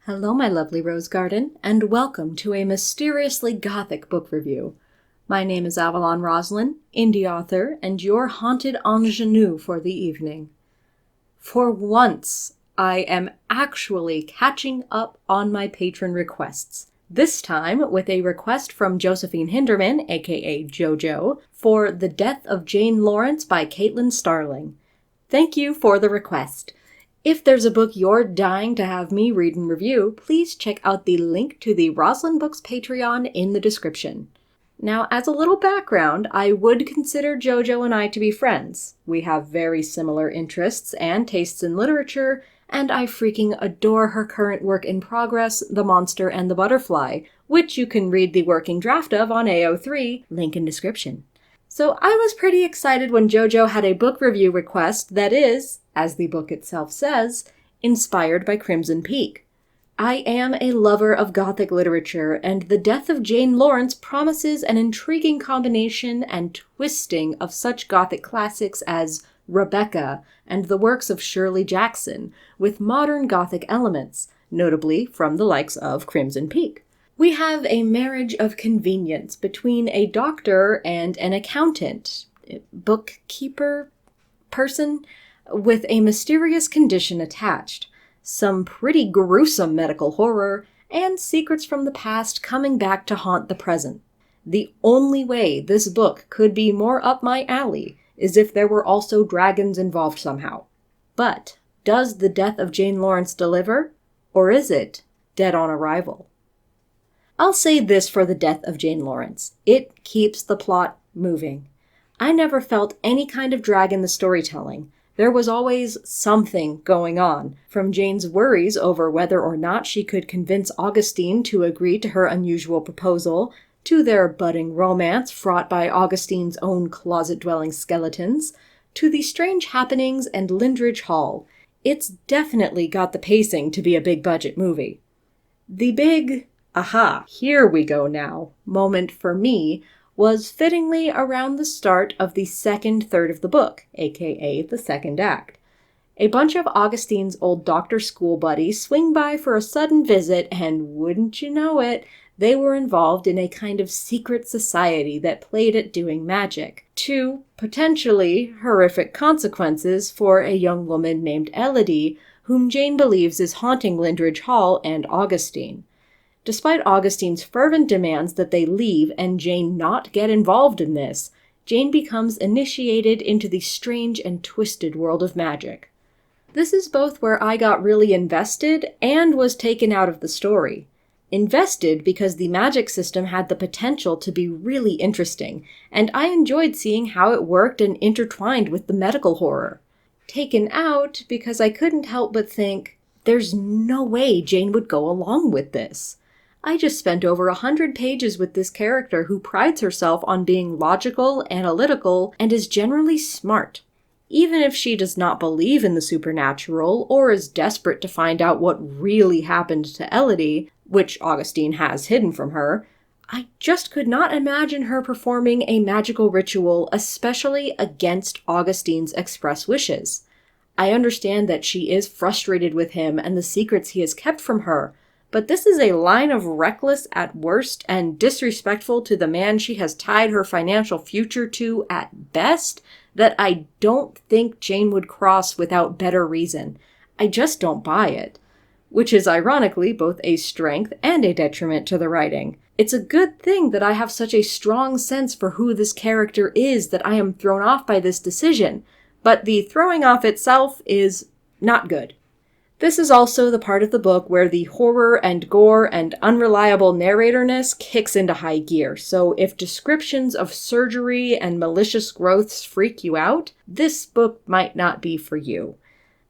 Hello, my lovely rose garden, and welcome to a mysteriously gothic book review. My name is Avalon Roselin, indie author, and your haunted ingenue for the evening. For once, I am actually catching up on my patron requests. This time with a request from Josephine Hinderman, aka JoJo, for The Death of Jane Lawrence by Caitlin Starling. Thank you for the request. If there's a book you're dying to have me read and review, please check out the link to the Roselin Books Patreon in the description. Now, as a little background, I would consider JoJo and I to be friends. We have very similar interests and tastes in literature, and I freaking adore her current work in progress, The Monster and the Butterfly, which you can read the working draft of on AO3, link in description. So I was pretty excited when JoJo had a book review request that is, as the book itself says, inspired by Crimson Peak. I am a lover of Gothic literature, and The Death of Jane Lawrence promises an intriguing combination and twisting of such Gothic classics as Rebecca and the works of Shirley Jackson, with modern Gothic elements, notably from the likes of Crimson Peak. We have a marriage of convenience between a doctor and an accountant, bookkeeper person, with a mysterious condition attached, some pretty gruesome medical horror, and secrets from the past coming back to haunt the present. The only way this book could be more up my alley is if there were also dragons involved somehow. But does The Death of Jane Lawrence deliver, or is it dead on arrival? I'll say this for The Death of Jane Lawrence. It keeps the plot moving. I never felt any kind of drag in the storytelling. There was always something going on, from Jane's worries over whether or not she could convince Augustine to agree to her unusual proposal, to their budding romance fraught by Augustine's own closet-dwelling skeletons, to the strange happenings and Lindridge Hall. It's definitely got the pacing to be a big-budget movie. The big aha, here we go now moment for me was fittingly around the start of the second third of the book, aka the second act. A bunch of Augustine's old doctor school buddies swing by for a sudden visit, and wouldn't you know it, they were involved in a kind of secret society that played at doing magic, to potentially horrific consequences for a young woman named Elodie, whom Jane believes is haunting Lindridge Hall and Augustine. Despite Augustine's fervent demands that they leave and Jane not get involved in this, Jane becomes initiated into the strange and twisted world of magic. This is both where I got really invested and was taken out of the story. Invested because the magic system had the potential to be really interesting, and I enjoyed seeing how it worked and intertwined with the medical horror. Taken out because I couldn't help but think, there's no way Jane would go along with this. I just spent over 100 pages with this character who prides herself on being logical, analytical, and is generally smart. Even if she does not believe in the supernatural, or is desperate to find out what really happened to Elodie, which Augustine has hidden from her, I just could not imagine her performing a magical ritual, especially against Augustine's express wishes. I understand that she is frustrated with him and the secrets he has kept from her, but this is a line of reckless at worst and disrespectful to the man she has tied her financial future to at best that I don't think Jane would cross without better reason. I just don't buy it. Which is ironically both a strength and a detriment to the writing. It's a good thing that I have such a strong sense for who this character is that I am thrown off by this decision, but the throwing off itself is not good. This is also the part of the book where the horror and gore and unreliable narratorness kicks into high gear, so if descriptions of surgery and malicious growths freak you out, this book might not be for you.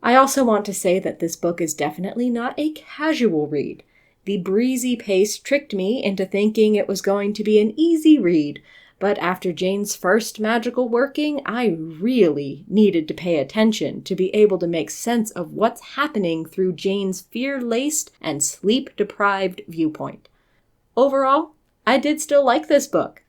I also want to say that this book is definitely not a casual read. The breezy pace tricked me into thinking it was going to be an easy read, but after Jane's first magical working, I really needed to pay attention to be able to make sense of what's happening through Jane's fear-laced and sleep-deprived viewpoint. Overall, I did still like this book.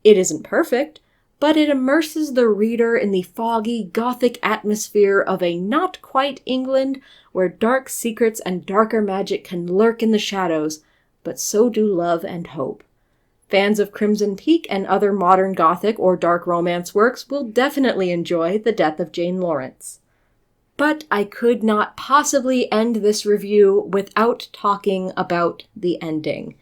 It isn't perfect, but it immerses the reader in the foggy, gothic atmosphere of a not-quite England where dark secrets and darker magic can lurk in the shadows, but so do love and hope. Fans of Crimson Peak and other modern gothic or dark romance works will definitely enjoy The Death of Jane Lawrence. But I could not possibly end this review without talking about the ending.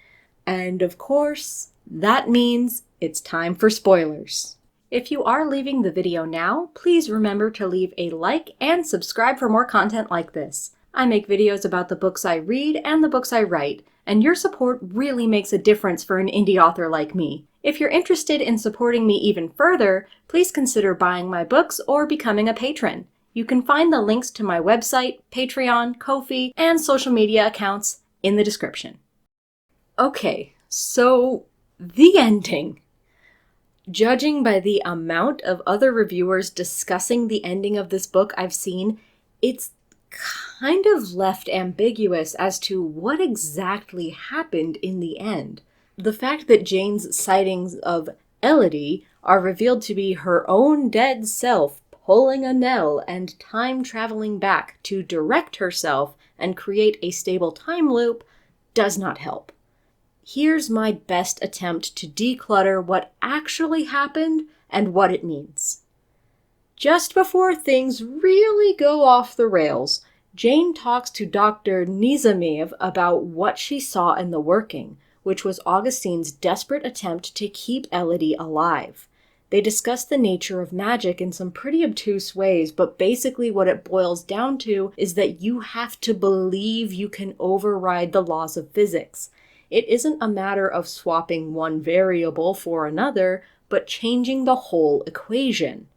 And of course, that means it's time for spoilers. If you are leaving the video now, please remember to leave a like and subscribe for more content like this. I make videos about the books I read and the books I write, and your support really makes a difference for an indie author like me. If you're interested in supporting me even further, please consider buying my books or becoming a patron. You can find the links to my website, Patreon, Ko-fi, and social media accounts in the description. Okay, so the ending. Judging by the amount of other reviewers discussing the ending of this book I've seen, it's kind of left ambiguous as to what exactly happened in the end. The fact that Jane's sightings of Elodie are revealed to be her own dead self pulling a knell and time-traveling back to direct herself and create a stable time loop does not help. Here's my best attempt to declutter what actually happened and what it means. Just before things really go off the rails, Jane talks to Dr. Nizamiev about what she saw in the working, which was Augustine's desperate attempt to keep Elodie alive. They discuss the nature of magic in some pretty obtuse ways, but basically what it boils down to is that you have to believe you can override the laws of physics. It isn't a matter of swapping one variable for another, but changing the whole equation.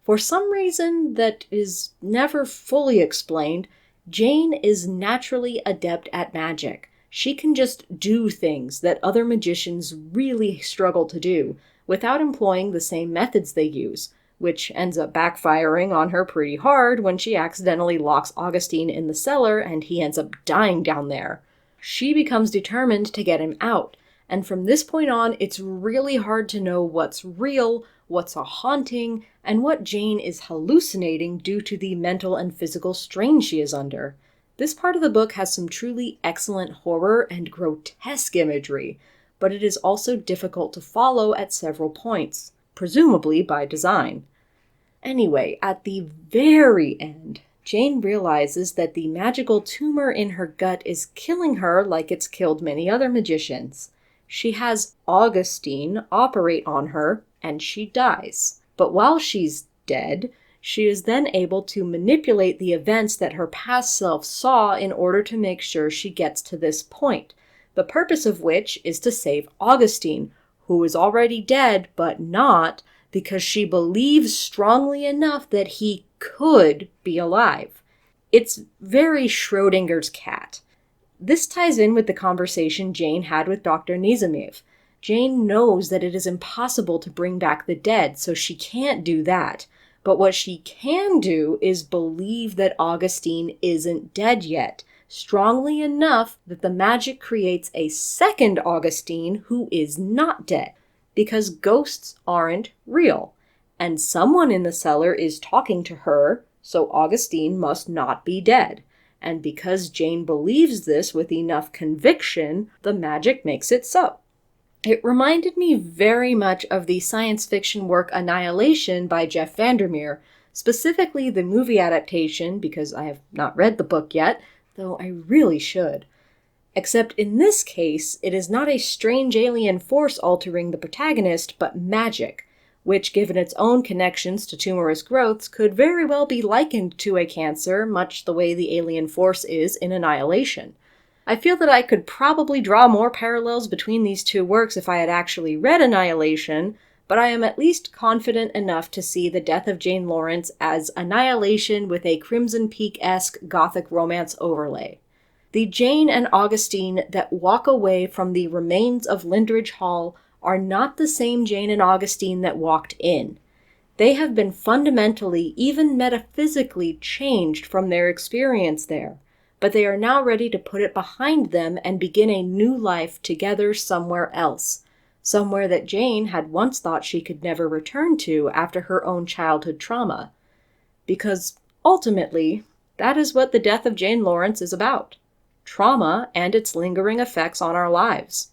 For some reason that is never fully explained, Jane is naturally adept at magic. She can just do things that other magicians really struggle to do, without employing the same methods they use, which ends up backfiring on her pretty hard when she accidentally locks Augustine in the cellar and he ends up dying down there. She becomes determined to get him out, and from this point on, it's really hard to know what's real, what's a haunting, and what Jane is hallucinating due to the mental and physical strain she is under. This part of the book has some truly excellent horror and grotesque imagery, but it is also difficult to follow at several points, presumably by design. Anyway, at the very end, Jane realizes that the magical tumor in her gut is killing her like it's killed many other magicians. She has Augustine operate on her, and she dies. But while she's dead, she is then able to manipulate the events that her past self saw in order to make sure she gets to this point, the purpose of which is to save Augustine, who is already dead, but not because she believes strongly enough that he could be alive. It's very Schrodinger's cat. This ties in with the conversation Jane had with Dr. Nizamiev. Jane knows that it is impossible to bring back the dead, so she can't do that. But what she can do is believe that Augustine isn't dead yet, strongly enough that the magic creates a second Augustine who is not dead, because ghosts aren't real, and someone in the cellar is talking to her, so Augustine must not be dead. And because Jane believes this with enough conviction, the magic makes it so. It reminded me very much of the science fiction work Annihilation by Jeff Vandermeer, specifically the movie adaptation, because I have not read the book yet, though I really should. Except in this case, it is not a strange alien force altering the protagonist, but magic, which, given its own connections to tumorous growths, could very well be likened to a cancer, much the way the alien force is in Annihilation. I feel that I could probably draw more parallels between these two works if I had actually read Annihilation, but I am at least confident enough to see The Death of Jane Lawrence as Annihilation with a Crimson Peak-esque gothic romance overlay. The Jane and Augustine that walk away from the remains of Lindridge Hall are not the same Jane and Augustine that walked in. They have been fundamentally, even metaphysically, changed from their experience there, but they are now ready to put it behind them and begin a new life together somewhere else. somewhere that Jane had once thought she could never return to after her own childhood trauma. Because, ultimately, that is what the death of Jane Lawrence is about. Trauma and its lingering effects on our lives.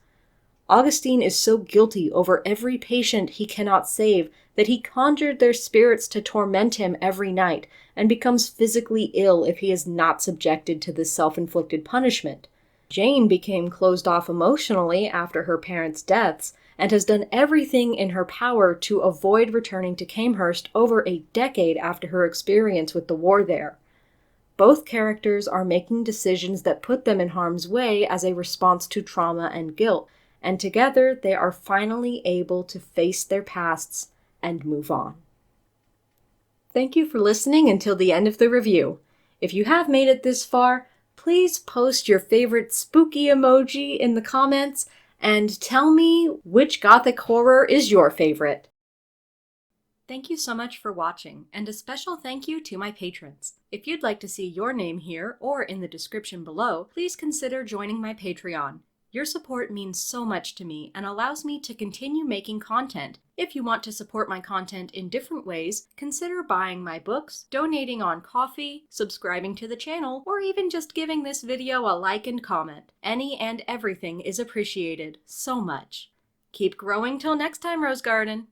Augustine is so guilty over every patient he cannot save that he conjured their spirits to torment him every night and becomes physically ill if he is not subjected to this self-inflicted punishment. Jane became closed off emotionally after her parents' deaths and has done everything in her power to avoid returning to Camehurst over a decade after her experience with the war there. Both characters are making decisions that put them in harm's way as a response to trauma and guilt, and together they are finally able to face their pasts and move on. Thank you for listening until the end of the review. If you have made it this far, please post your favorite spooky emoji in the comments and tell me which gothic horror is your favorite. Thank you so much for watching, and a special thank you to my patrons. If you'd like to see your name here or in the description below, please consider joining my Patreon. Your support means so much to me and allows me to continue making content. If you want to support my content in different ways, consider buying my books, donating on Ko-fi, subscribing to the channel, or even just giving this video a like and comment. Any and everything is appreciated so much. Keep growing till next time, Rose Garden!